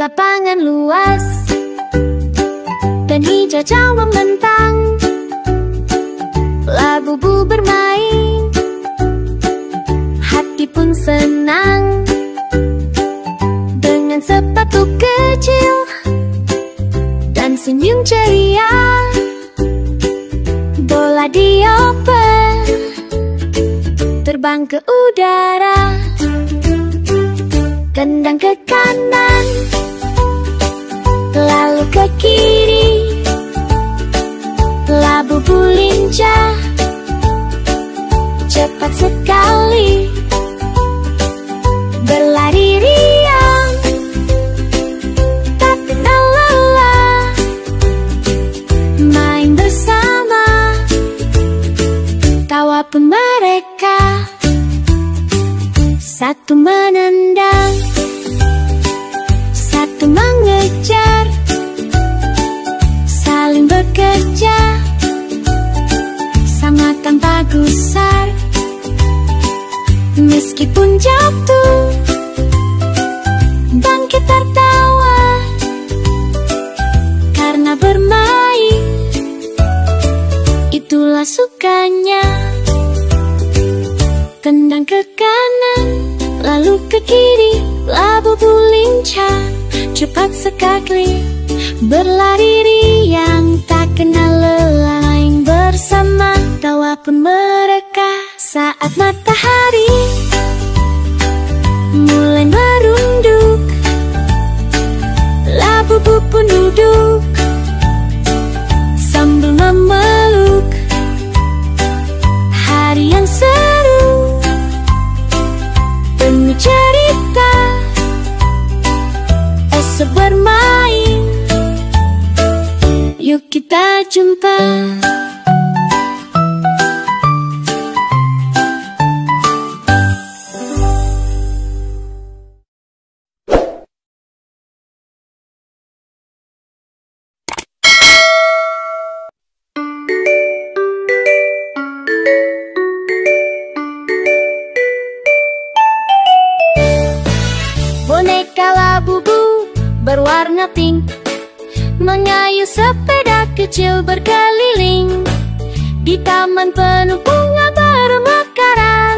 lapangan luas dan hijau membentang, labu-labu bermain, hati pun senang. Dengan sepatu kecil dan senyum ceria, bola dioper terbang ke udara. Tendang ke kanan, lalu ke kiri, labu-labu lincah, cepat sekali berlari riang, tak kenal lelah, main bersama, tawa pun mereka. Satu menendang, satu mengejar, saling bekerja, sama tanpa gusar. Meskipun jatuh, bangkit tertawa, karena bermain itulah sukanya. Tendang ke kanan, lalu ke kiri, labu-labu lincah, cepat sekali berlari riang, tak kenal lelah, main bersama, tawa pun mereka. Saat matahari mulai merunduk, labu-labu pun duduk sambil memeluk. Hari yang seru, penuh cerita, esok bermain, yuk kita jumpa. Boneka labu-labu berwarna pink mengayuh sepeda kecil berkeliling di taman penuh bunga bermekaran,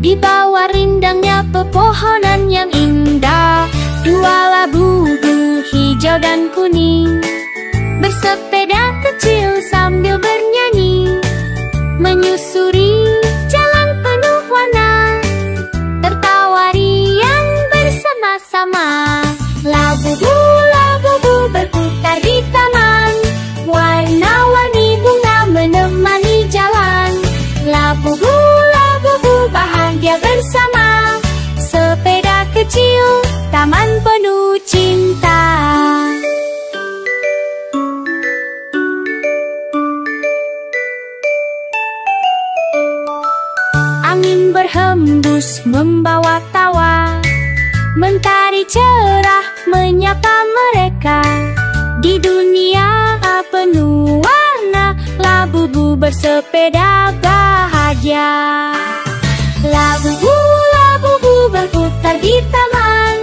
di bawah rindangnya pepohonan yang indah. Dua labu-labu hijau dan kuning bersepeda kecil sambil bernyanyi, menyusuri jalan penuh warna, tertawa riang bersama-sama. Labu-labu berputar di taman, warna-warni bunga menemani jalan. Labu-labu bahagia bersama, sepeda kecil, taman penuh cinta. Angin berhembus membawa tawa, mentari cerah menyapa mereka. Di dunia penuh warna, labu-labu bersepeda bahagia. Labu-labu berputar di taman,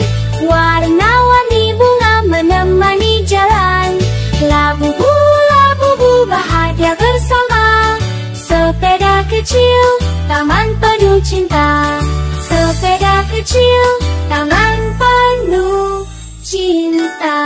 warna-warni bunga menemani jalan. Labu-labu bahagia bersama, sepeda kecil, taman penuh cinta. Sepeda kecil, taman penuh cinta.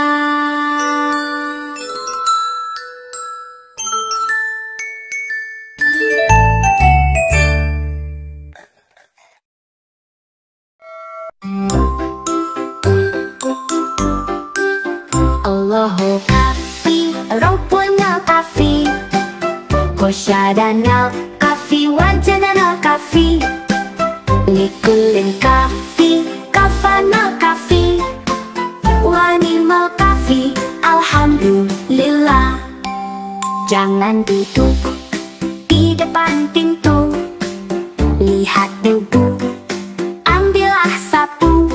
Allahu kafi, Rabbuna kafi, Kosyadana kafi, Wajadana kafi, Likulin kafi, Kafana kafi, Wanimal kafi, Alhamdulillah. Jangan duduk di depan pintu, lihat debu, ambillah sapu,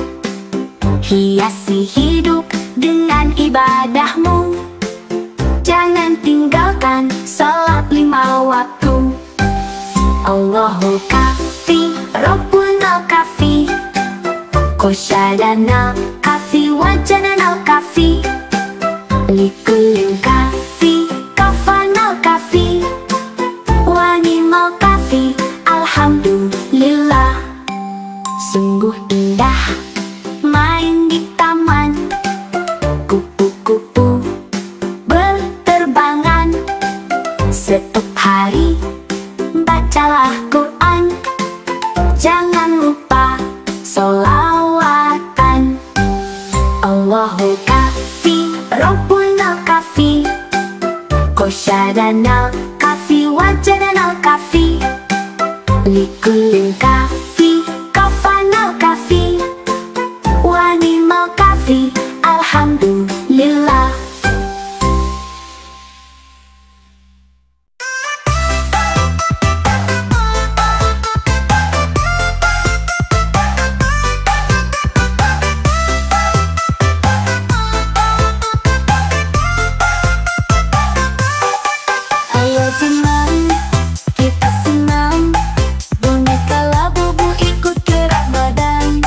hiasi hidup dengan ibadahmu. Jangan tinggalkan salat 5 waktu. Allahu kafi, Rabbuna kafi, Kosyadana kafi, wajan al kafi. Likulin kafi, kafan al kafi. Wani mal kafi, alhamdulillah. Sungguh indah main di taman. Kupu-kupu berterbangan. Setiap hari bacalah Quran. Jangan lupa sholawatan. Allahu kafi, Rabbunal kafi. Qasyadanal kafi, wajadanal kafi. Likulin kafi, kafanal kafi. Wanimal kafi, alhamdulillah. Ayo teman, kita senang. Boneka Labubu ikut gerak badan.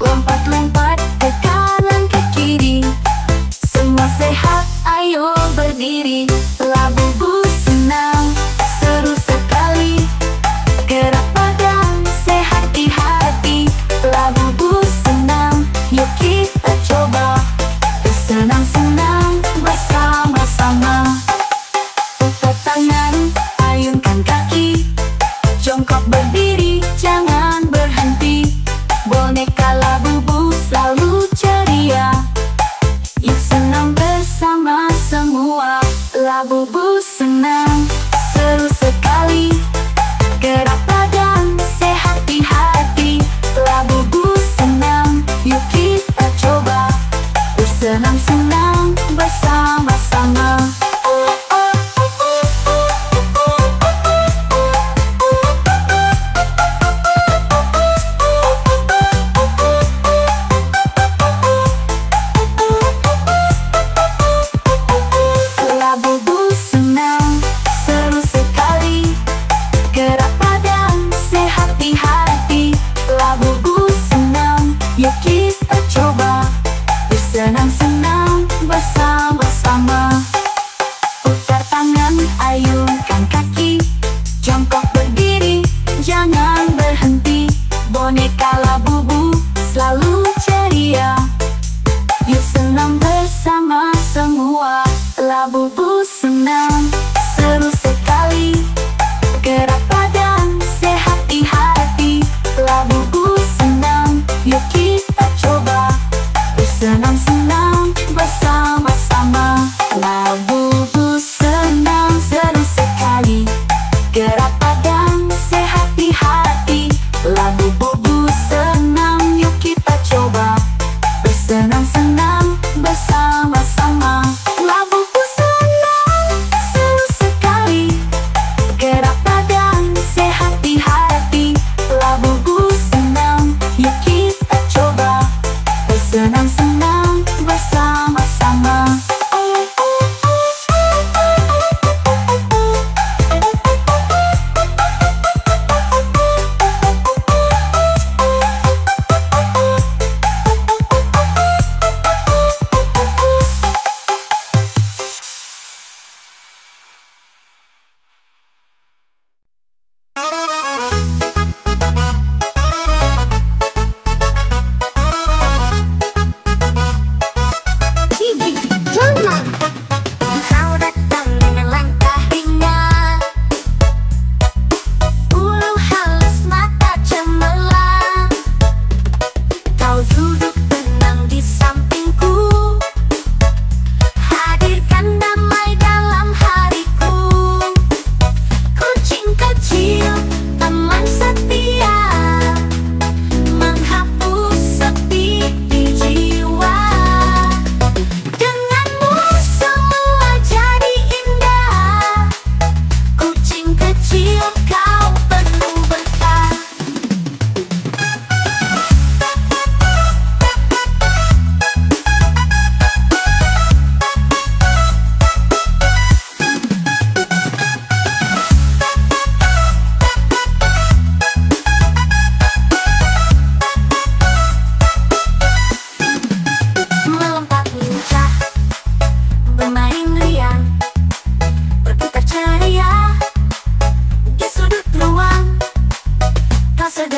Lompat-lompat ke kanan ke kiri. Semua sehat, ayo berdiri. Labubu senang, seru sekali. Gerak badan, sehat di hati. Labubu senang, yuk kita coba. Bersenang-senang bersama-sama. Putar tangan, ayunkan kaki. Jongkok berdiri, jangan berhenti. Boneka Labubu selalu ceria. Yuk senang bersama semua. Labubu senang, seru sekali. Gerak badan, sehat di hati. Labubu senang, yuk kita coba. Bersenang-senang bersama-sama.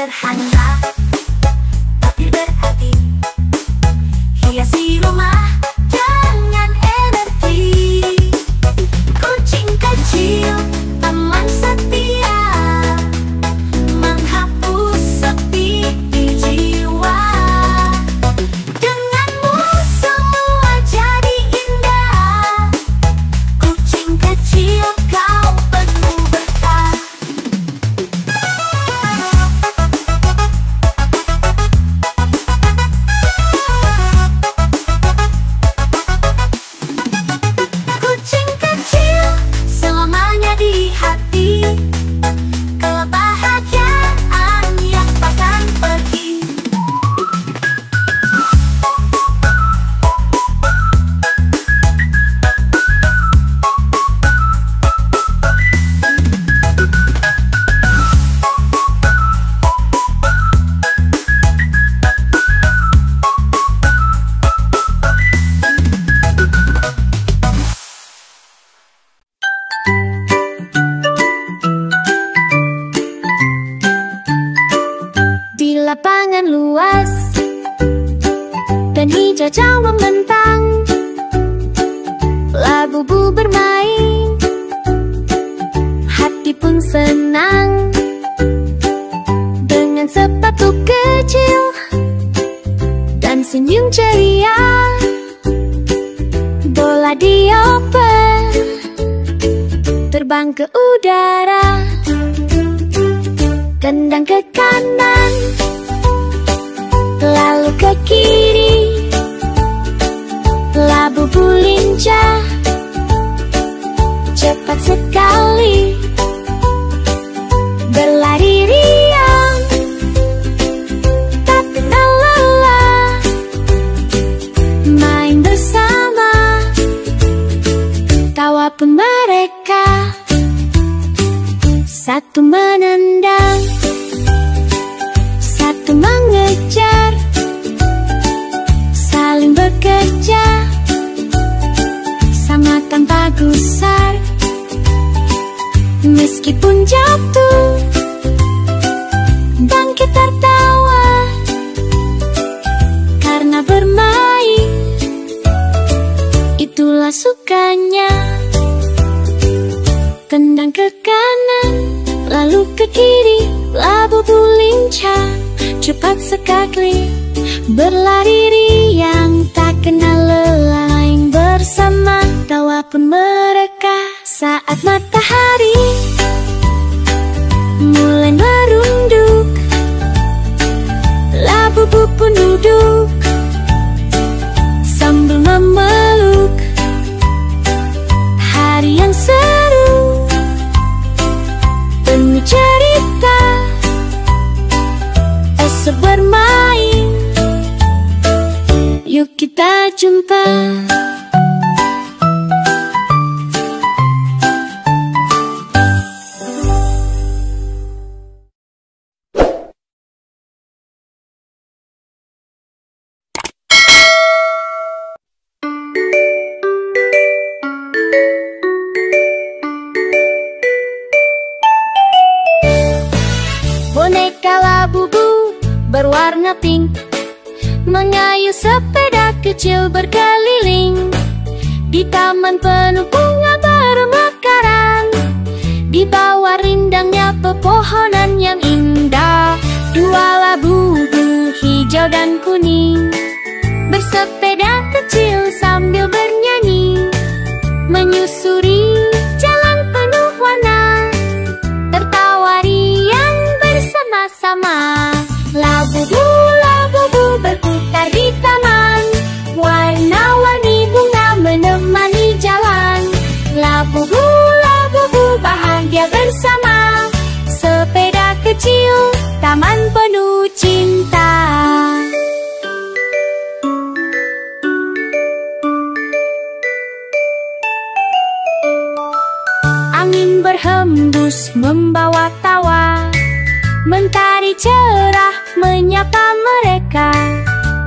sederhana tapi berarti. Hiasi rumah dengan energi. Kucing kecil, teman setia, menghapus sepi di jiwa. Denganmu semua jadi indah. Kucing kecil, kau penuh berkah. Kucing kecil selamanya di hati. Kebahagiaan yang takkan pergi. Di lapangan luas dan hijau jauh membentang, labu-labu bermain, hati pun senang. Dengan sepatu kecil dan senyum ceria, bola dioper terbang ke udara. Tendang ke kanan, lalu ke kiri, labu-labu lincah, cepat sekali, berlari riang, tak kenal lelah, main bersama, tawa pun mereka. Satu menendang, satu mengejar, saling bekerja, sama tanpa gusar. Meskipun jatuh, bangkit tertawa, karena bermain, itulah sukanya. Tendang ke kanan, lalu ke kiri, labu-labu lincah, cepat sekali, berlari riang, tak kenal lelah, main bersama, tawa pun mereka. Saat matahari mulai merunduk, labu-labu pun duduk sambil memeluk. Hari yang seru, penuh cerita, esok bermain, yuk kita jumpa. Boneka labu-labu berwarna pink mengayuh sepeda kecil berkeliling di taman penuh bunga bermekaran. Di bawah rindangnya pepohonan yang indah, dua labu-labu hijau dan kuning bersepeda kecil sambil bernyanyi, menyusuri jalan penuh warna, tertawa riang bersama-sama. Labu-labu berputar di taman, warna-warni bunga menemani jalan. Labu-labu bahagia bersama, sepeda kecil, taman penuh cinta. Angin berhembus membawa tawa, mentari cerah menyapa mereka.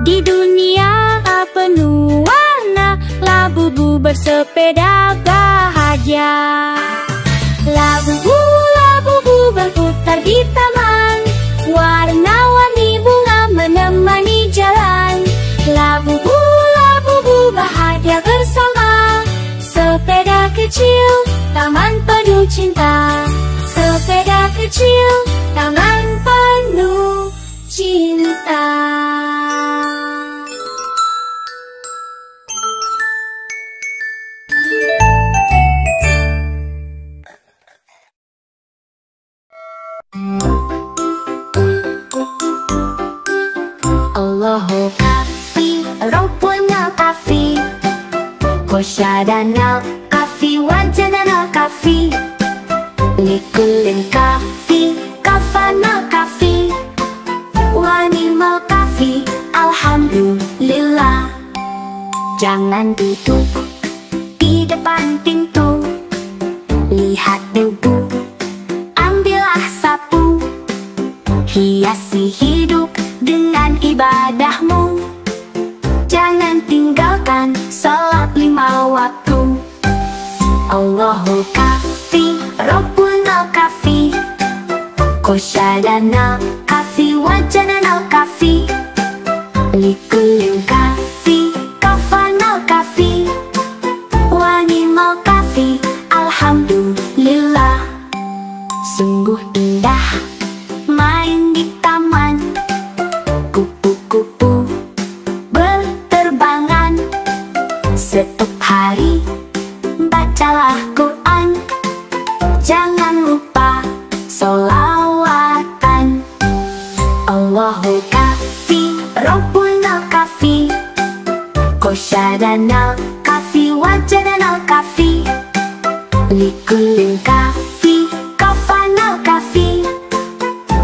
Di dunia penuh warna, labu-labu bersepeda bahagia. Labu-labu berputar di taman, warna taman penuh cinta. Sepeda kecil, taman penuh cinta. Allahu kafi, Rabbuna kafi, Kosyadana kafi, wajadana kafi, Likulin kafi, kafana kafi, Wanimal kafi, alhamdulillah. Jangan duduk di depan pintu, lihat debu, ambillah sapu, hiasi hidup dengan ibadahmu. Jangan tinggalkan salat 5 waktu. Allahu kafi, Rabbuna kafi, Kosyadana kafi, wajadana kafi, Likulin kafi, kafana kafi, Wanimal kafi, alhamdulillah. Sungguh indah main di taman, kupu-kupu berterbangan. Setiap hari bacalah Quran, jangan lupa sholawatan. Allahu kafi, Rabbuna kafi, Kosyadana kafi, wajadana kafi, Likulin kafi, kafana kafi,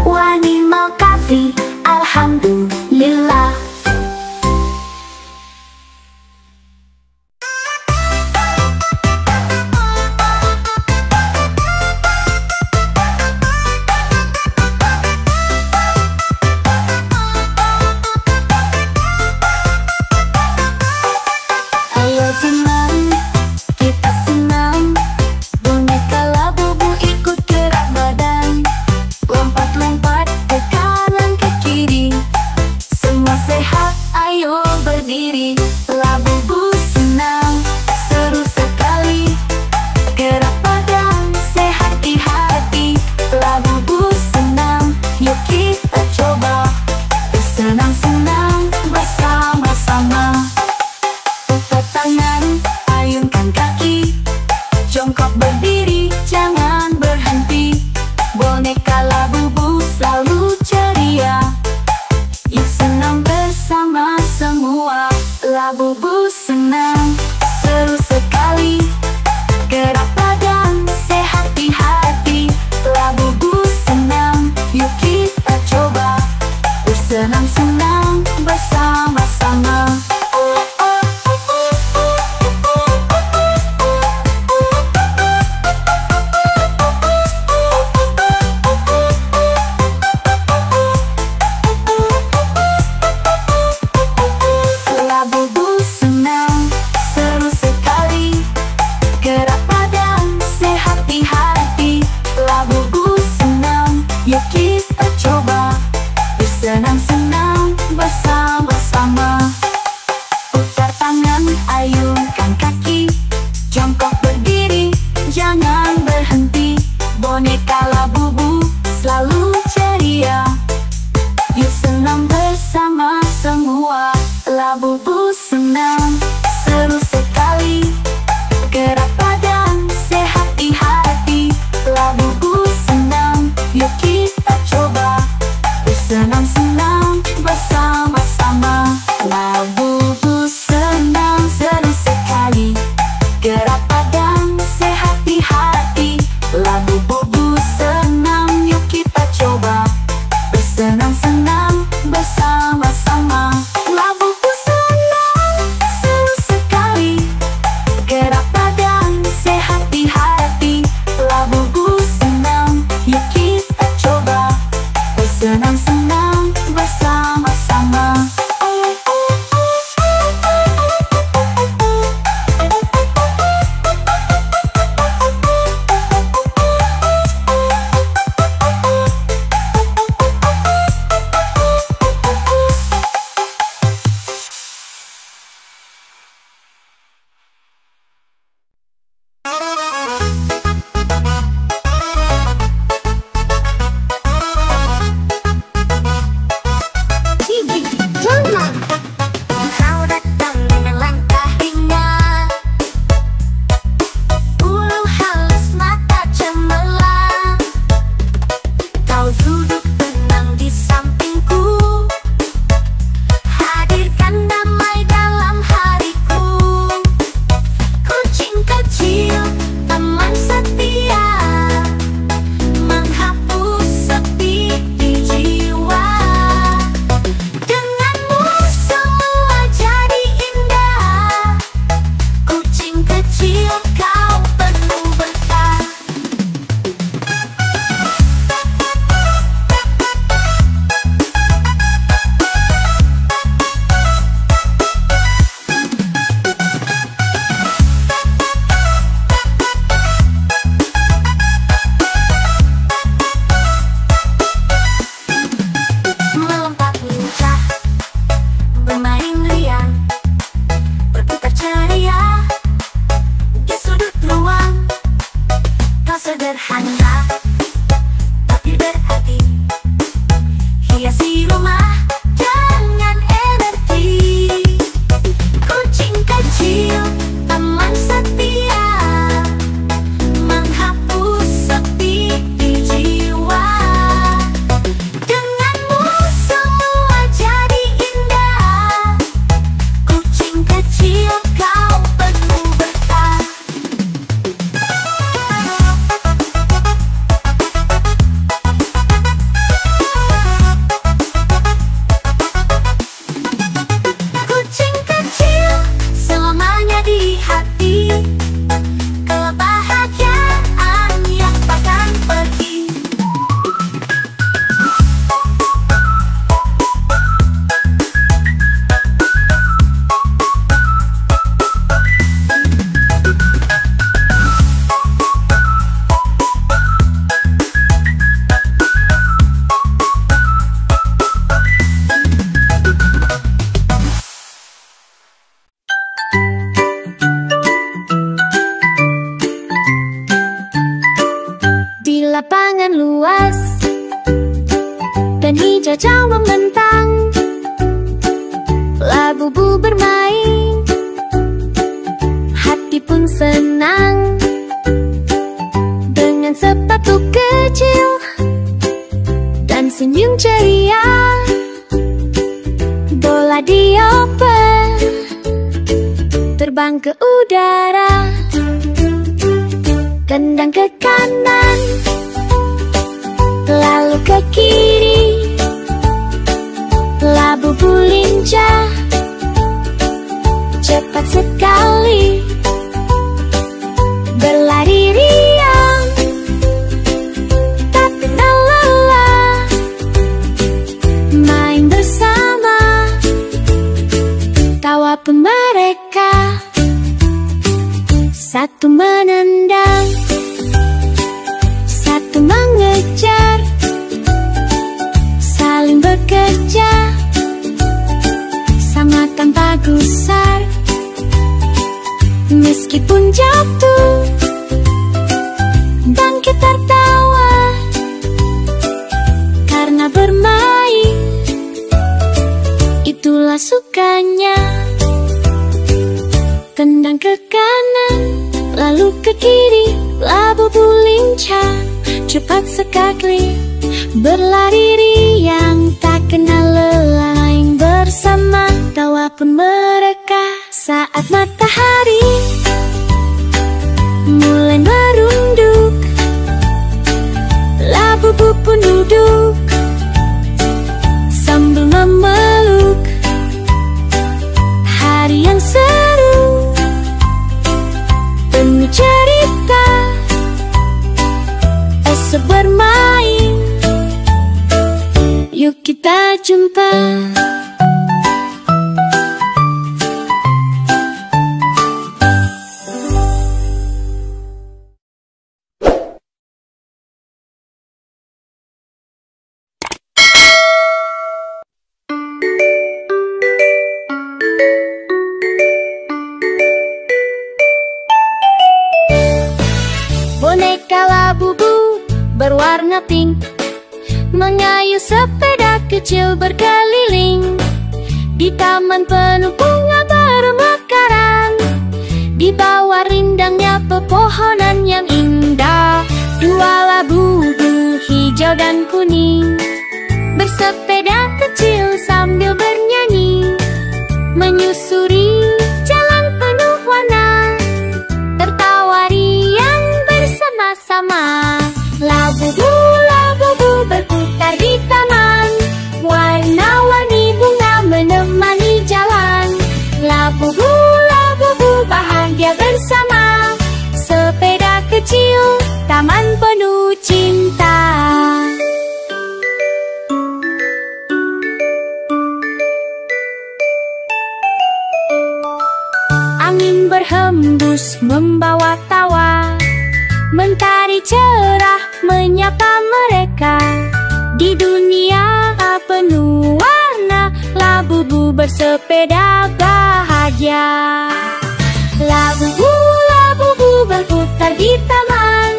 Wanimal kafi, alhamdulillah. Ayo senang, kita senang, boneka labubu ikut gerak badan, lompat-lompat ke kanan ke kiri, semua sehat, ayo berdiri. Labubu senang, seru sekali, gerak badan, sehat di hati. Labubu senang, yuk kita coba, bersenang-senang bersama-sama. Putar tangan, ayunkan kaki, jongkok berdiri, jangan berhenti. Boneka labubu selalu ceria, yuk senang bersama semua. Labubu senang, seru sekali, gerak badan, sehat di hati. Labubu senang, yuk kita coba, bersenang-senang bersama-sama. Labubu senang, seru sekali, gerak badan, sehat di hati. Labubu senang, yuk kita coba, bersenang-senang bersama-sama. Putar tangan, ayunkan kaki, jongkok berdiri, jangan berhenti. Boneka labubu selalu ceria, yuk senang bersama semua. Labubu senang, seru sekali, gerak badan, sehat di hati. Labubu senang, yuk kita coba, bersenang-senang bersama-sama. Labubu senang, seru sekali, gerak badan, sehat di hati. Labubu senang, yuk kita coba, bersenang-senang bersama-sama. Labubu senang, seru sekali, gerak badan, sehat di hati. Labubu senang, yuk kita coba, bersenang-senang bersama-sama. lapangan luas dan hijau jauh membentang. Labubu bermain, hati pun senang. Dengan sepatu kecil dan senyum ceria, bola dioper terbang ke udara. Tendang ke kanan, lalu ke kiri. Labubu lincah, cepat sekali, berlari riang, tak kenal lelah. Main bersama, tawa pun mereka. Satu menendang, satu mengejar, saling bekerja sama tanpa gusar. Meskipun jatuh, bangkit tertawa, karena bermain itulah sukanya. Tendang ke kanan, lalu ke kiri. Labubu lincah, cepat sekali, berlari riang, tak kenal lelah. Main bersama, tawa pun mereka. Saat matahari mulai merunduk, labubu pun duduk sambil memeluk. Hari yang seru, penuh cerita, esok bermain, yuk kita jumpa. Boneka labubu berwarna pink mengayuh sepeda kecil berkeliling di taman penuh bunga bermekaran, di bawah rindangnya pepohonan yang indah. Dua labubu hijau dan kuning bersepeda kecil sambil bernyanyi, menyusuri jalan penuh warna, tertawa riang bersama-sama. Labubu, labubu berputar di taman, warna-warni bunga menemani jalan. Labubu, labubu bahagia bersama, sepeda kecil, taman penuh cinta. Angin berhembus membawa tawa, mentari cerah menyapa mereka. Di dunia penuh warna, labubu bersepeda bahagia. Labubu, labubu berputar di taman,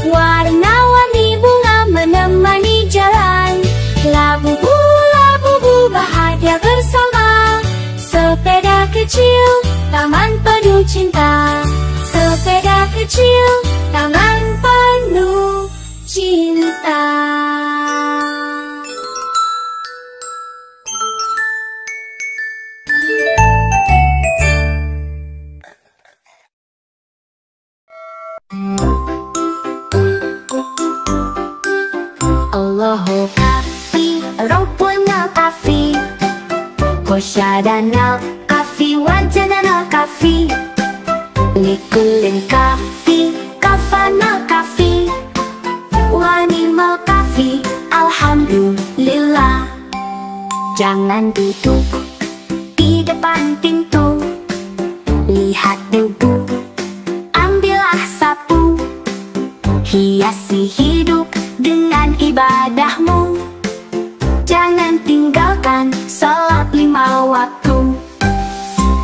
warna-warni bunga menemani jalan. Labubu, labubu bahagia bersama, sepeda kecil, taman penuh cinta. Sepeda kecil, taman penuh cinta. Allahu kafi, Rabbuna kafi, Kosyadana kafi, wajadana kafi, Likulin kafi, kafana kafi, wanimal kafi, alhamdulillah. Jangan duduk di depan pintu, lihat debu, ambillah sapu, hiasi hidup dengan ibadahmu. Jangan tinggalkan salat 5 waktu.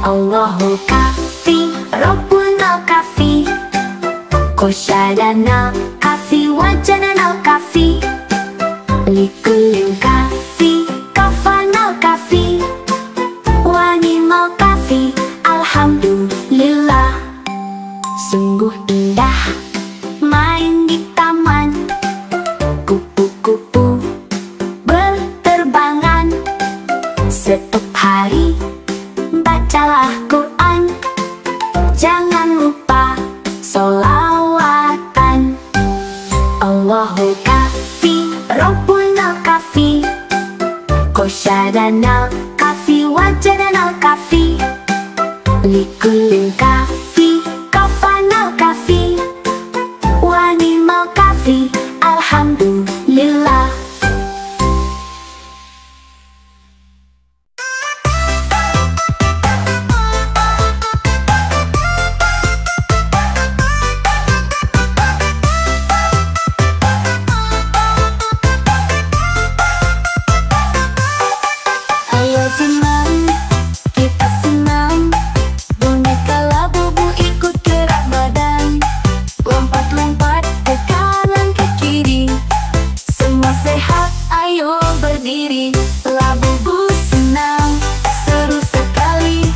Allahu kafi, Rabbuna kafi, Kosyadana kafi, wajanan al-kafi. Likulin kafi, kafan al-kafi, wanimal kafi. Alhamdulillah, sungguh indah main di taman. Kupu-kupu berterbangan, setiap hari bacalah Quran. Jangan lupa sholawatan. Allahul kafi, Rabbunal kafi, Qosyadanal kafi, wajadanal kafi. Likulin kafi, kafanal kafi, wanimal kafi. Alhamdulillah. Ayo senang, kita senang. Boneka Labubu ikut gerak badan, lompat-lompat ke kanan ke kiri. Semua sehat, ayo berdiri. Labubu senang, seru sekali.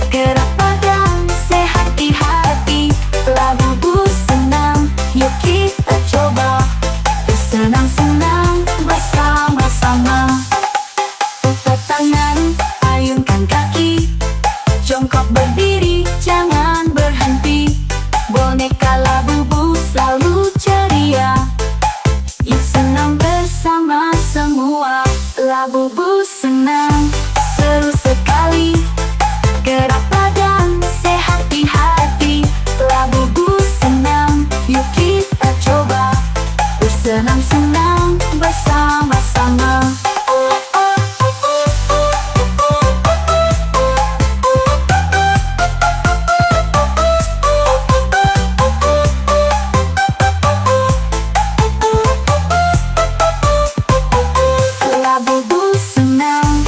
Gerak badan, sehat di hati. Labubu senang, yuk kita coba. Bersenang-senang bersama-sama. Putar tangan, ayunkan kaki. Jongkok berdiri, jangan berhenti. Boneka Labubu selalu ceria. Yuk senang bersama semua. Labubu senang, seru sekali. Gerak badan, sehat di hati. Labubu senang, yuk kita coba. Bersenang-senang bersama-sama. Labubu senang,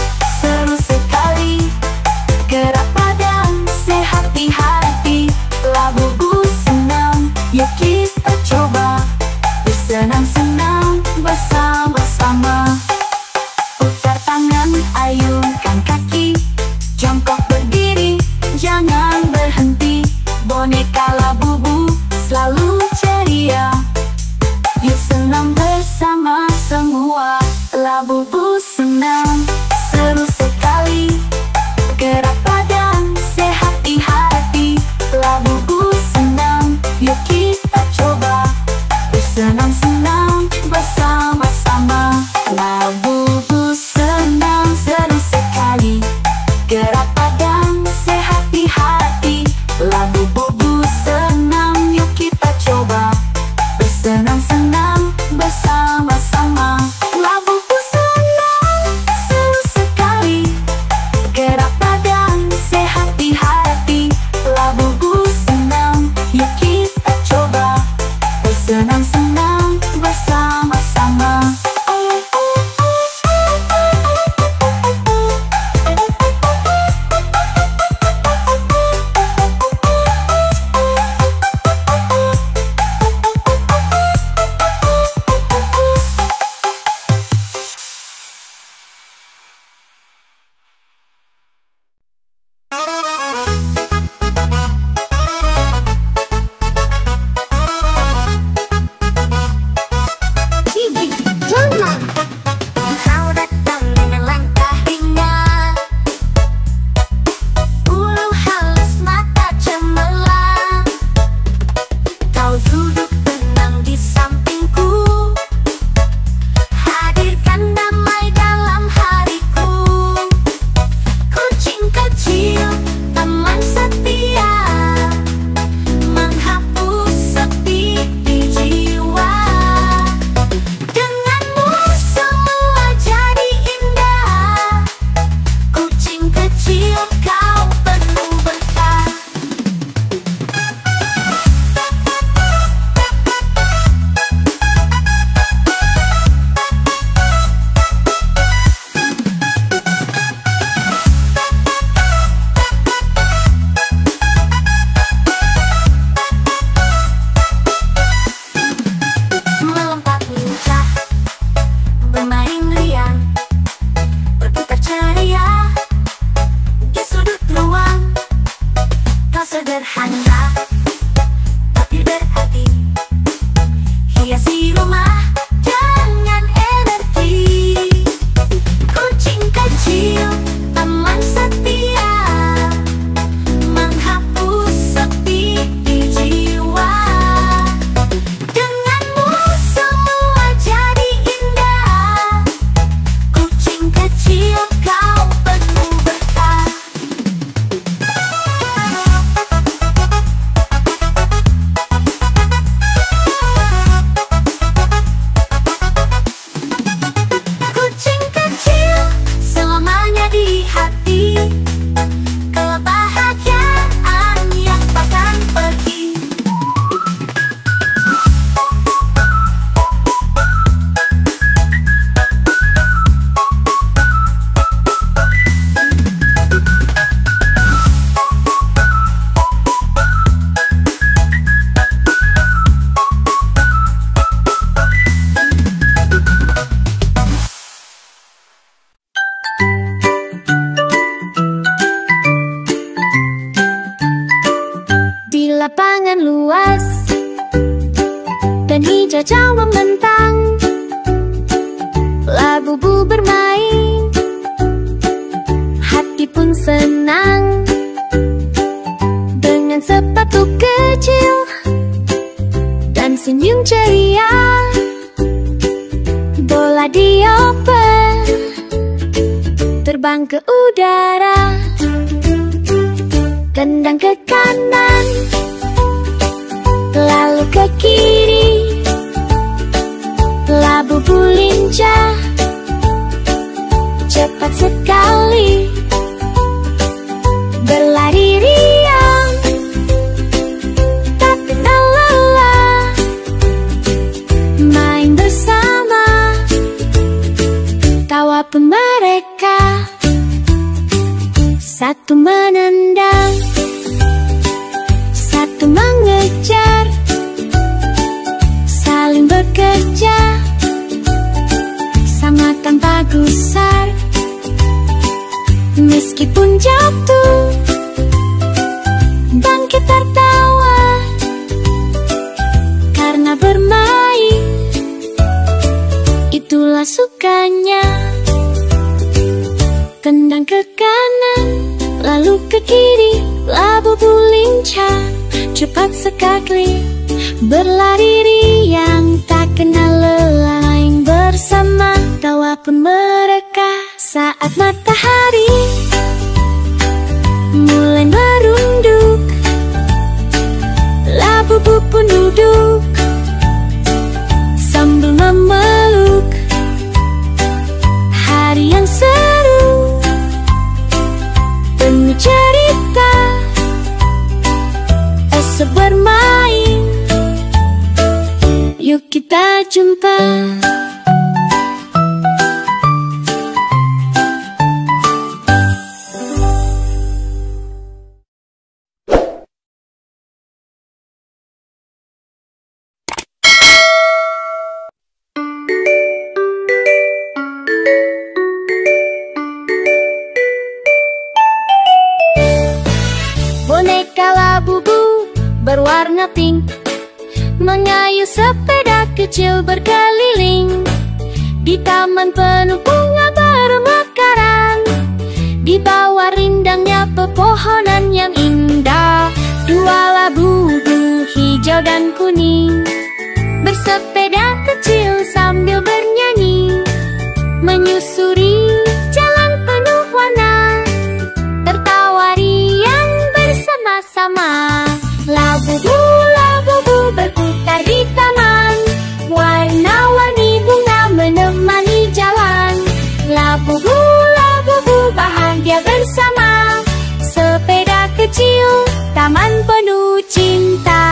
saja membentang, labu-bu bermain, hati pun senang. Dengan sepatu kecil dan senyum ceria, bola dioper terbang ke udara. Tendang ke kanan, lalu ke kiri, labu-bu lincah, cepat sekali berlari riang, tak kenal lelah, main bersama, tawa pun mereka. Satu menendang, satu mengejar, saling bekerja, sama tanpa gusar. Meskipun jatuh, bangkit tertawa, karena bermain itulah sukanya. Tendang ke kanan, lalu ke kiri, labu-bu lincah, cepat sekali berlari riang, tak kenal lelah, main bersama, tawa pun mereka. Saat matahari mulai merunduk, labu-bu pun duduk sambil memeluk. Hari yang seru, penuh cerita, esok bermain, yuk kita jumpa. Boneka labu-bu berwarna pink mengayuh sepeda kecil berkeliling di taman penuh bunga bermekaran, di bawah rindangnya pepohonan yang indah. Dua labu-bu hijau dan kuning bersepeda kecil sambil bernyanyi, menyusuri jalan penuh warna, tertawa riang bersama-sama. Labu-bu, labu-bu berputar di taman, warna-warni bunga menemani jalan. Labu-bu, labu-bu bahagia bersama, sepeda kecil, taman penuh cinta.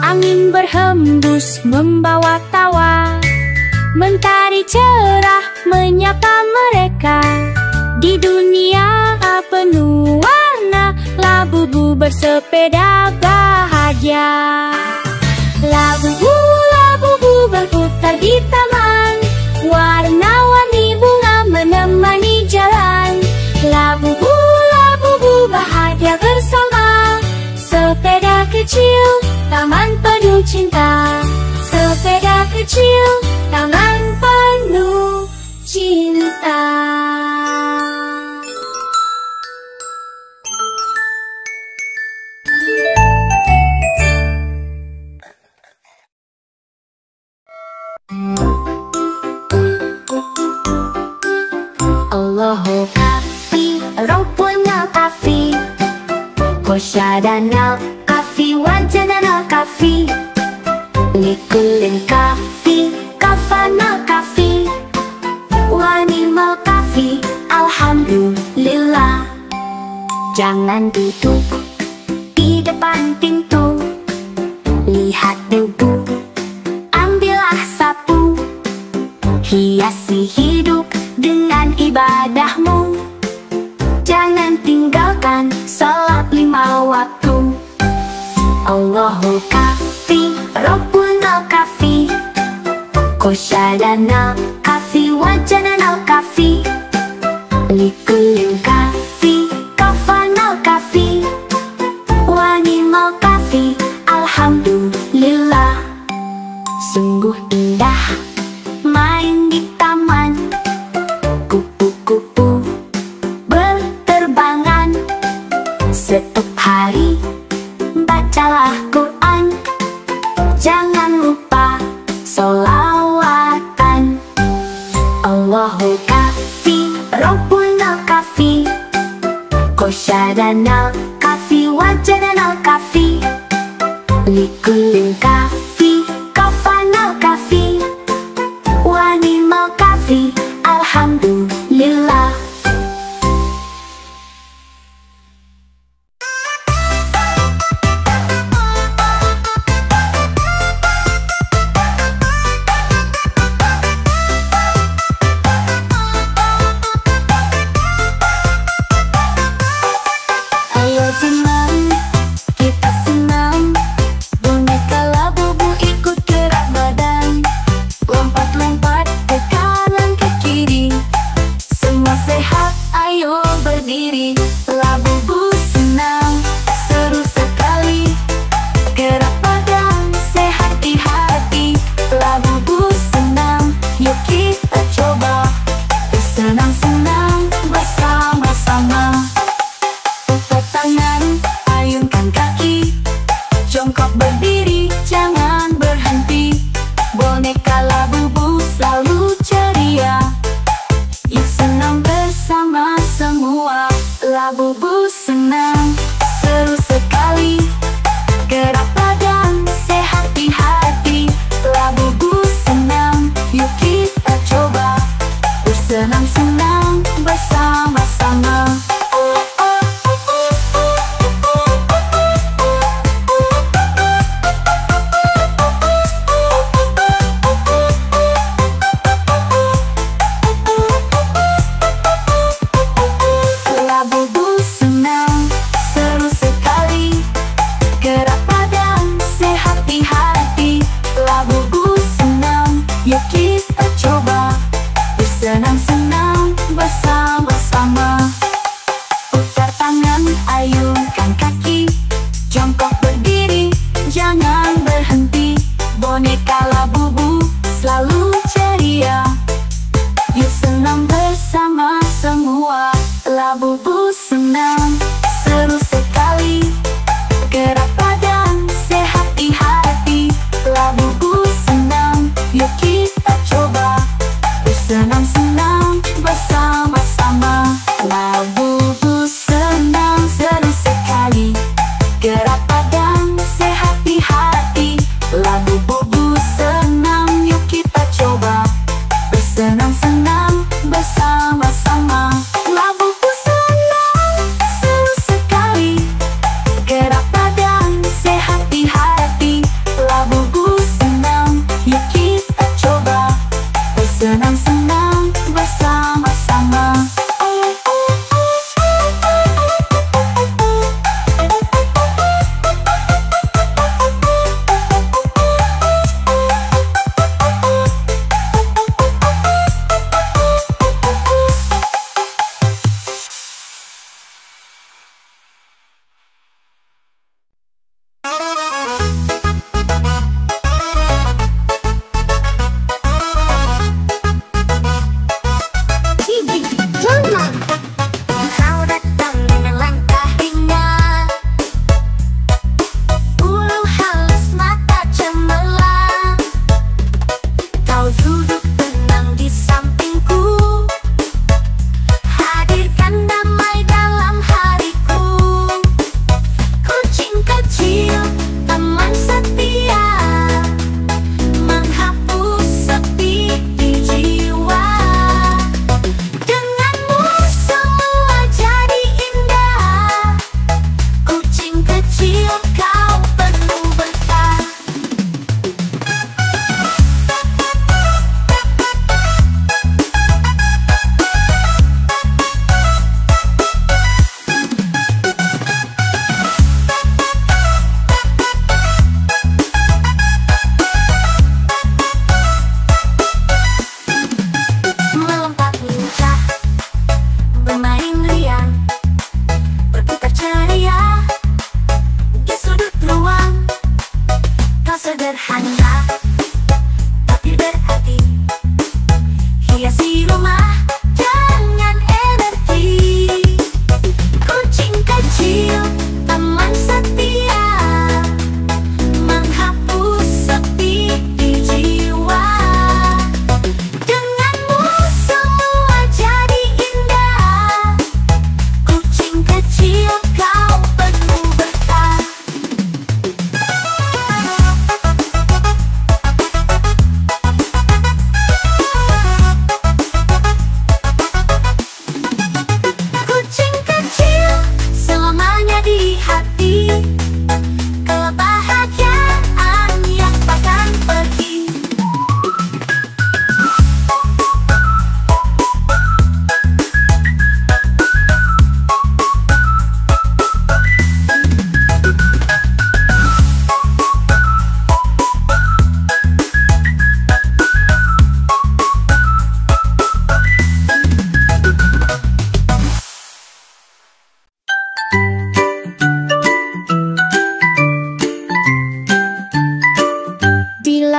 Angin berhembus membawa tawa, mentari cerah menyapa mereka. Di dunia penuh warna, labu-bu bersepeda bahagia. Labu-bu, labu-bu berputar di taman, warna-warni bunga menemani jalan. Labu-bu, labu-bu bahagia bersama, sepeda kecil, taman penuh cinta. Sepeda kecil, taman penuh cinta. Allahu kafi, Rabbuna kafi, Kosyadana kafi, Wajadana kafi, Likulin kafi, Kafana kafi, Wanimal kafi, Alhamdulillah. Jangan duduk di depan pintu, lihat debu, ambillah sapu, hiasi hidup dengan ibadahmu. Jangan tinggalkan salat 5 waktu. Allahu kafi, Rabbuna kafi, Kosyadana kafi, Wajadana kafi, Likulin kafi, Al-Quran. Jangan lupa sholawatan. Allahu kafi, Rabbuna kafi, Qasyadanal kafi, Wajadanal kafi, Likullin kafi, Kafanal kafi, Wanimal kafi. Alhamdulillah. Ayo teman, kita senam. Boneka Labubu ikut gerak badan. Lompat-lompat ke kanan ke kiri. Semua sehat, ayo berdiri. Labubu senam, seru sekali. Gerak badan, sehat di hati. Labubu senam, yuk kita coba. Bersenang-senang bersama-sama. Putar tangan, ayunkan kaki. Jongkok berdiri, jangan berhenti. Boneka Labubu selalu ceria. Yuk senam bersama semua. Labubu senang, seru sekali. Gerak badan, sehat di hati. Labubu senam, yuk kita coba. Bersenang-senang bersama-sama. Labubu senang, seru sekali. Gerak badan, sehat di hati. Labubu senang, yuk kita coba. Bersenang-senang bersama-sama. Putar tangan, ayunkan kaki. Jongkok berdiri, jangan berhenti. Boneka Labubu selalu ceria. Yuk senam bersama semua. Labubu senang, seru sekali. Gerak badan, sehat di hati. Labubu senang, yuk kita coba. Bersenang-senang bersama-sama. Labubu senang, seru sekali. Gerak badan, sehat di hati. Labubu senang, yuk kita coba. Bersenang-senang bersama-sama. Labubu senang, seru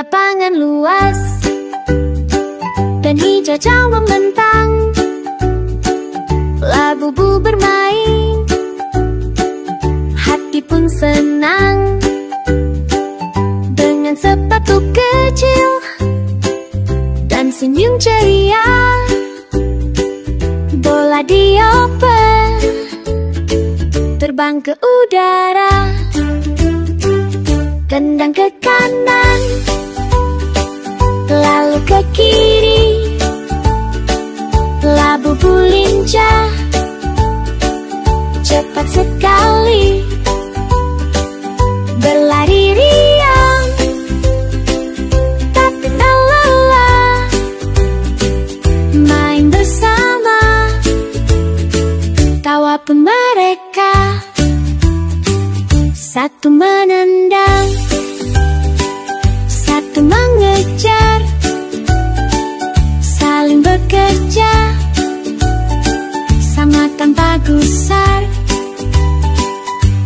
lapangan luas dan hijau membentang. Labu-bu bermain, hati pun senang. Dengan sepatu kecil dan senyum ceria, bola dioper terbang ke udara. Tendang ke kanan, lalu ke kiri. Labu-bu lincah, cepat sekali, berlari riang, tak kenal lelah. Main bersama, tawa pun mereka. Satu menendang, satu mengejar, saling bekerja, sama tanpa gusar.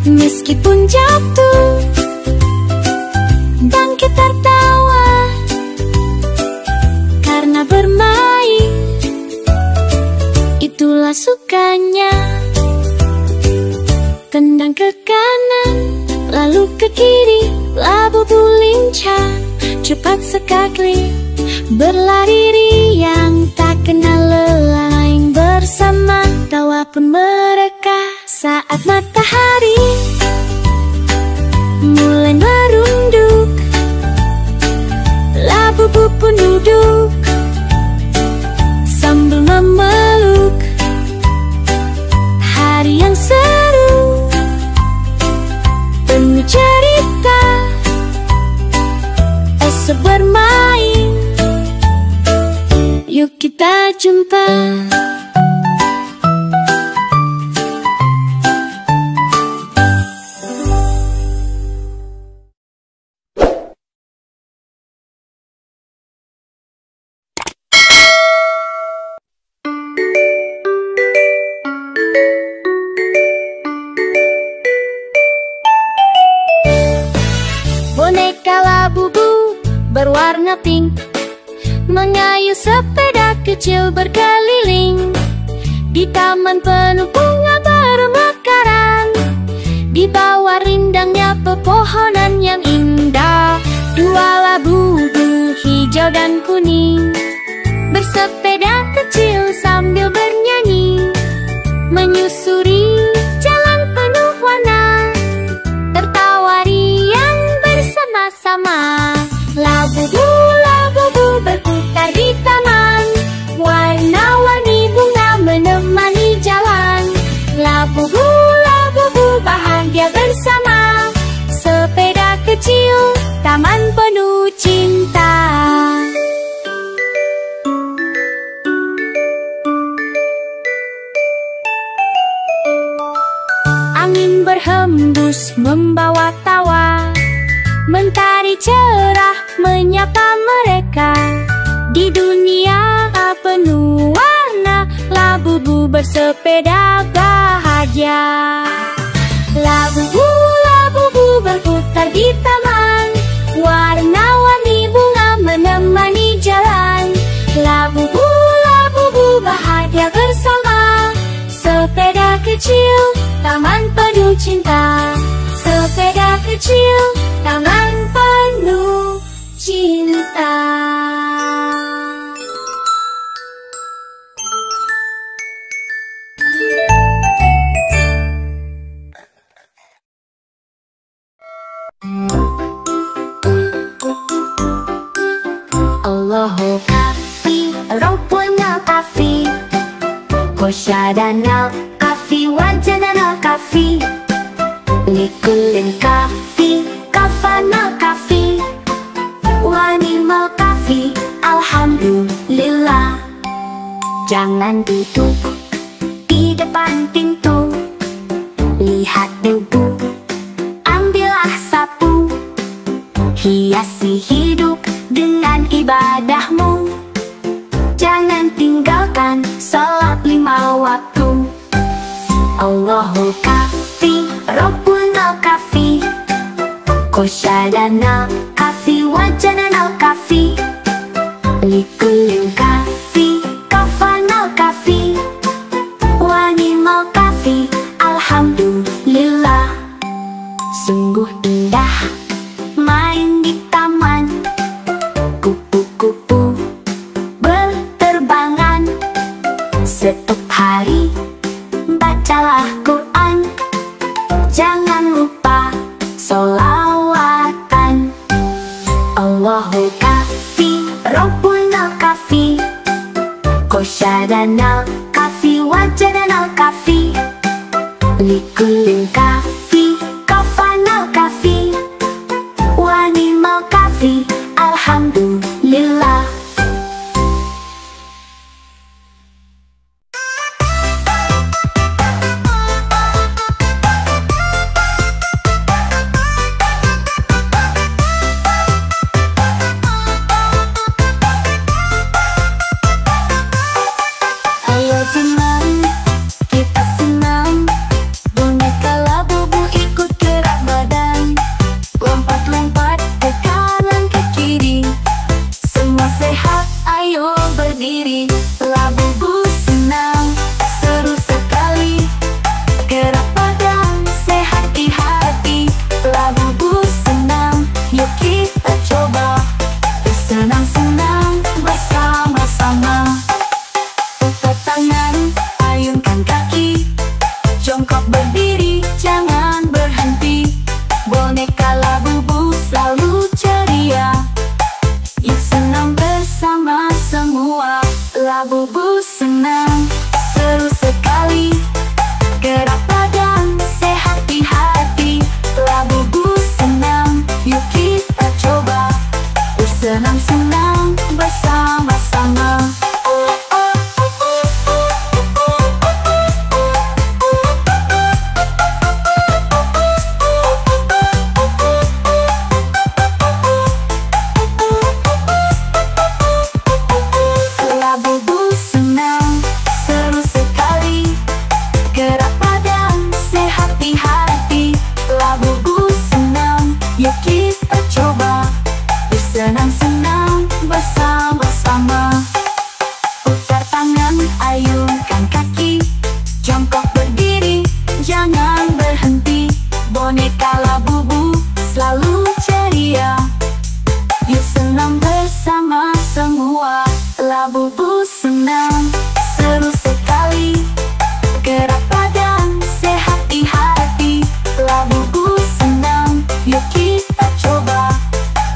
Meskipun jatuh, bangkit tertawa, karena bermain itulah sukanya. Tendang ke kanan, lalu ke kiri. Labu-bu lincah, cepat sekali, berlari riang, tak kenal lelah. Main bersama, tawa pun mereka. Saat matahari mulai merunduk, labu-bu pun duduk sambil memeluk. Hari yang seru, penuh cerita, esok bermain, yuk kita jumpa. Boneka labu-bu berwarna pink mengayuh sepeda kecil berkeliling. Di taman penuh bunga bermekaran, di bawah rindangnya pepohonan yang indah. Dua labu-bu hijau dan kuning bersepeda kecil sambil bernyanyi, menyusuri jalan penuh warna, tertawa riang bersama-sama. Labu-bu, labu-bu berputar di taman, warna-warni bunga menemani jalan. Labu-bu, labu-bu bahagia bersama, sepeda kecil, taman penuh cinta. Angin berhembus membawa tawa, mentari cerah menyapa mereka. Di dunia penuh warna, labu-bu bersepeda bahagia. Labu-bu, labu-bu berputar di taman, warna-warni bunga menemani jalan. Labu-bu, labu-bu bahagia bersama, sepeda kecil, taman penuh cinta. Sepeda kecil, taman penuh cinta. Allahu kafi, rumpuna kafi, kosyadana kafi, wajadana kafi, likulin kafi, kafana kafi, wanimal kafi, alhamdulillah. Jangan duduk di depan pintu, lihat debu, ambillah sapu, hiasi hidup dengan ibadahmu. Jangan tinggalkan salat 5 waktu. Allahu kafi, Rabbuna kafi, kosyadana kafi, Kafi wajanan al-kafi, likulin kafi, kafan al-kafi, wanimal kafi. Alhamdulillah, sungguh indah main di taman. Kupu-kupu berterbangan, setiap hari bacalah Quran. Jangan lupa sholawatan. Allahul kafi, Rabbunal kafi, Qosyadanal kafi, wajadanal kafi, likulin kafi, kafanal kafi, wanimal kafi. Alhamdulillah. Ayo teman, kita senang. Boneka Labubu ikut gerak badan, lompat-lompat ke kanan ke kiri. Semua sehat, ayo berdiri. Labubu senang, seru sekali. Gerak badan, sehat di hati. Labubu senang, yuk kita coba. Bersenang-senang bersama-sama. Putar tangan, ayunkan kaki, jongkok berdiri, jangan berhenti. Boneka Labubu selalu ceria, yuk senang bersama semua. Labubu senang, seru sekali. Gerak badan, sehat di hati. Labubu senang, yuk kita coba. Bersenang-senang bersama-sama. Labubu senang, seru sekali. Gerak badan, sehat di hati. Labubu senang, yuk kita coba. Bersenang-senang bersama-sama. Putar tangan, ayunkan kaki, jongkok berdiri, jangan berhenti. Boneka Labubu selalu ceria, yuk senang bersama semua. Labubu senang, seru sekali. Gerak badan, sehat di hati. Labubu senang, yuk kita coba.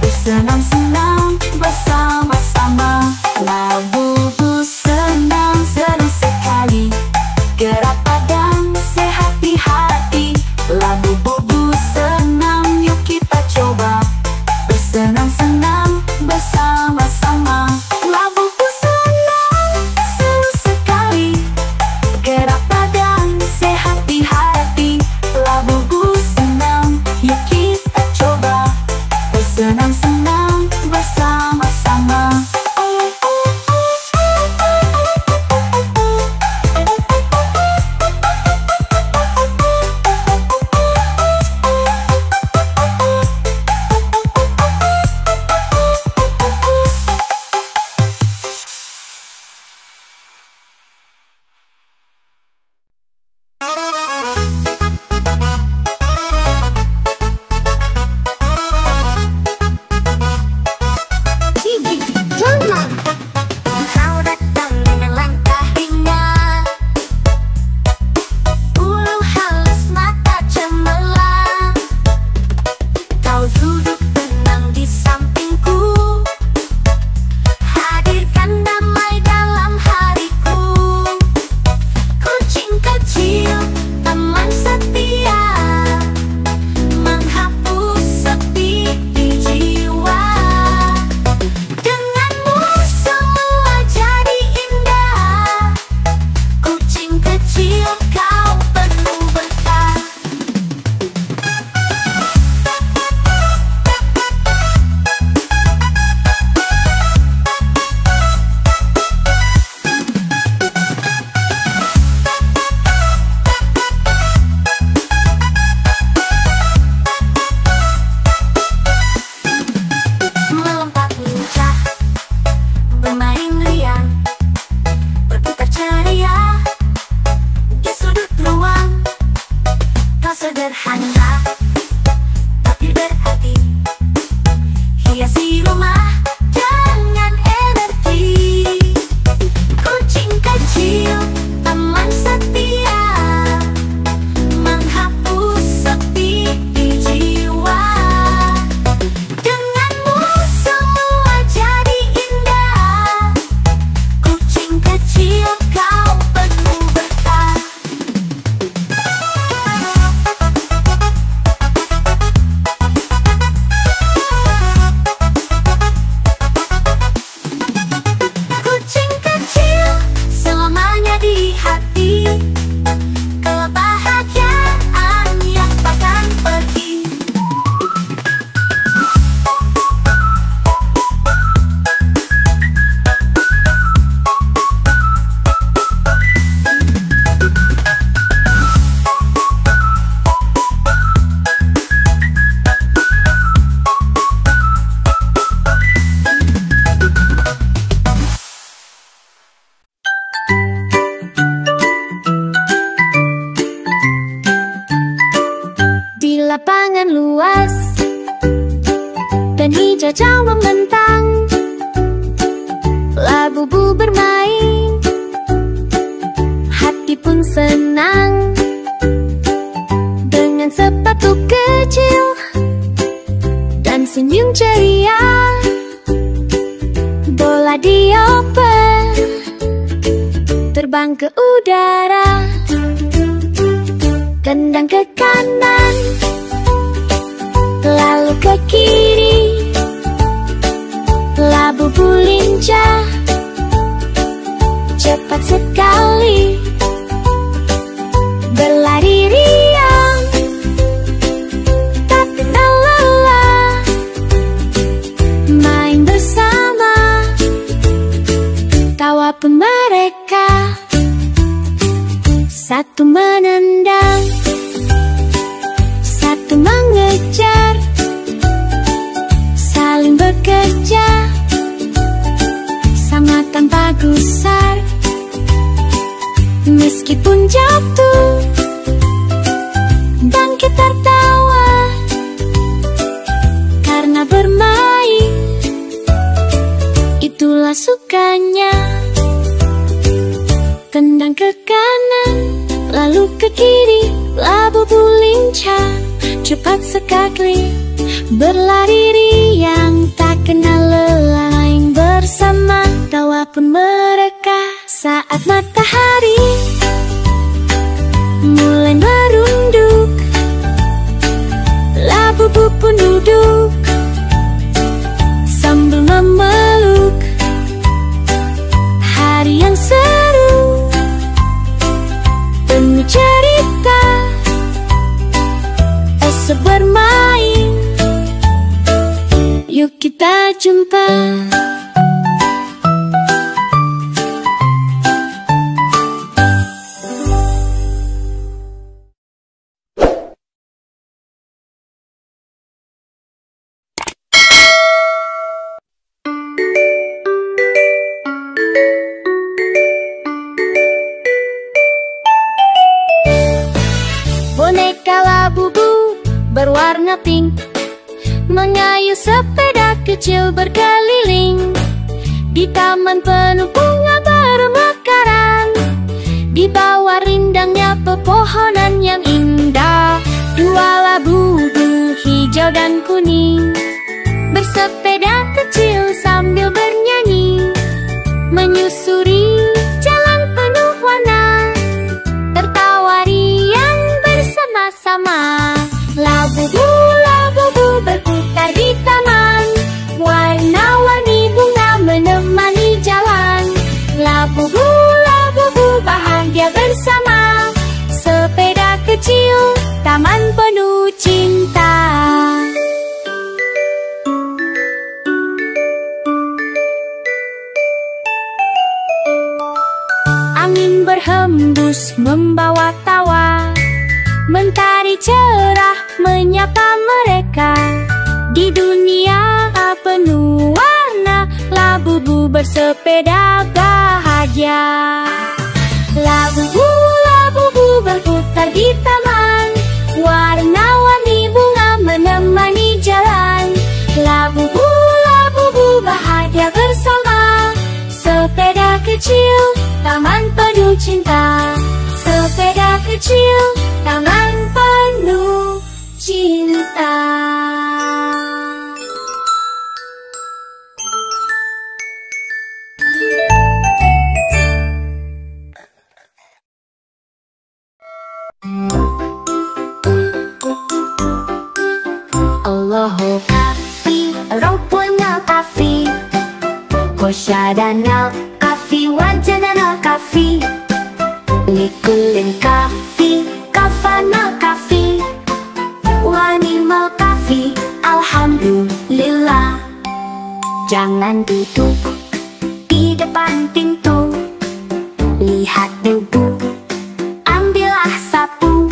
Bersenang-senang bersama-sama. Labubu senang, seru sekali. Gerak badan, sehat di hati. Labubu senang, yuk kita coba. Bersenang-senang bersama-sama. Labubu senang, seru sekali. Gerak badan, sehat di hati. Labubu senang, yuk kita coba. Bersenang-senang menjajal membentang, labubu bermain, hati pun senang. Dengan sepatu kecil dan senyum ceria, bola dioper terbang ke udara. Tendang ke kanan, lalu ke kiri, labubu lincah, cepat sekali, berlari riang, tak kenal lelah, main bersama, tawa pun mereka. Satu menendang, satu mengejar, saling bekerja, sama tanpa gusar. Meskipun jatuh, bangkit tertawa, karena bermain, itulah sukanya. Tendang ke kanan, lalu ke kiri, labubu lincah, cepat sekali, berlari riang, tak kenal lelah, main bersama, tawa pun mereka. Saat matahari mulai merunduk, labubu pun duduk sambil memeluk. Hari yang seru, penuh cerita, esok bermain, yuk kita jumpa. Boneka labubu berwarna pink mengayuh sepeda kecil berkeliling di taman penuh bunga bermekaran, di bawah rindangnya pepohonan yang indah. Dua labubu hijau dan kuning bersepeda kecil sambil bernyanyi, menyusuri jalan penuh warna, tertawa riang bersama-sama. Labubu, labubu berputar di taman, warna-warni bunga menemani jalan. Labubu, labubu bahagia bersama, sepeda kecil, taman penuh cinta. Angin berhembus membawa tawa, mentari cerah menyapa mereka. Di dunia penuh warna, labubu bersepeda bahagia. Labubu, labubu berputar di taman, warna-warni bunga menemani jalan. Labubu, labubu bahagia bersama, sepeda kecil, taman penuh cinta. Sepeda kecil, taman penuh cinta. Allahu kafi, Rabbuna kafi, Kosyadana kafi, Wajadana kafi, Likulin kafi, Kafana kafi, Wanimal kafi, Alhamdulillah. Jangan duduk di depan pintu, lihat debu, ambillah sapu,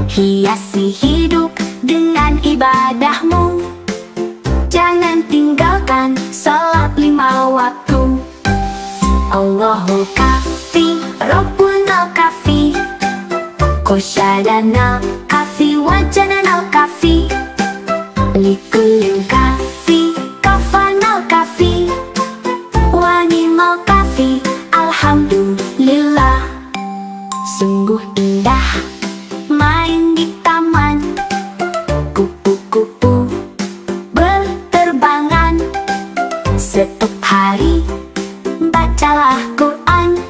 hiasi hidup dengan ibadahmu. Jangan tinggalkan salat 5 waktu. Allahu kafi, Rabbuna kafi, Kosyadana kafi, Wajadana kafi, Likulin kafi, kafi, kafanal kafi, wanimal kafi. Alhamdulillah, sungguh indah main di taman. Kupu-kupu berterbangan, setiap hari bacalah Quran.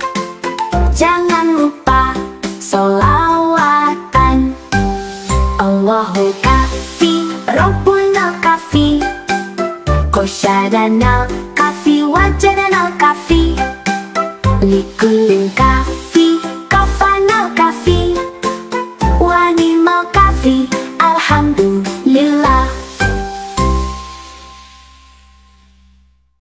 Jangan lupa sholawatan. Allahu kafi, Rabbuna kafi, qasyadana